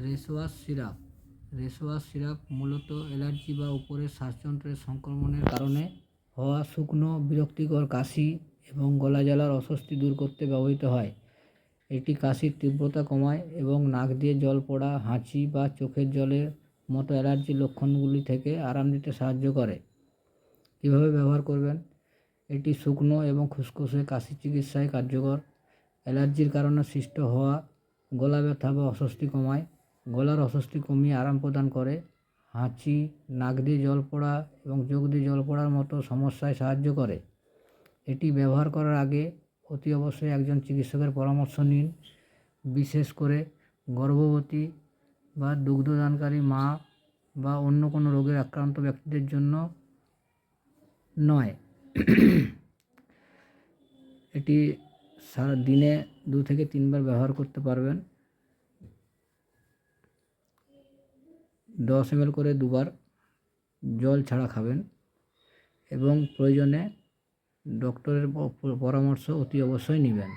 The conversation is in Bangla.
রেশওয়াশ সিরাপ মূলত অ্যালার্জি বা উপরের শ্বাসযন্ত্রের সংক্রমণের কারণে হওয়া শুকনো বিরক্তিকর কাশি এবং গলা জ্বালার অস্বস্তি দূর করতে ব্যবহৃত হয়। এটি কাশির তীব্রতা কমায় এবং নাক দিয়ে জল পড়া, হাঁচি বা চোখের জলের মতো অ্যালার্জির লক্ষণগুলি থেকে আরাম দিতে সাহায্য করে। কীভাবে ব্যবহার করবেন? এটি শুকনো এবং খুসখুসে কাশি চিকিৎসায় কার্যকর। অ্যালার্জির কারণে সৃষ্ট হওয়া গলা ব্যথা বা অস্বস্তি কমায়, গলার অস্বস্তি কমিয়ে আরাম প্রদান করে, হাঁচি, নাক দিয়ে জল পড়া এবং চোখ দিয়ে জল পড়ার মতো সমস্যায় সাহায্য করে। এটি ব্যবহার করার আগে অতি অবশ্যই একজন চিকিৎসকের পরামর্শ নিন, বিশেষ করে গর্ভবতী বা দুগ্ধদানকারী মা বা অন্য কোনো রোগের আক্রান্ত ব্যক্তিদের জন্য নয়। এটি সারা দিনে 2 থেকে 3 বার ব্যবহার করতে পারবেন। 10 ml করে 2 বার জল ছাড়া খাবেন এবং প্রয়োজনে ডক্টরের পরামর্শ অতি অবশ্যই নেবেন।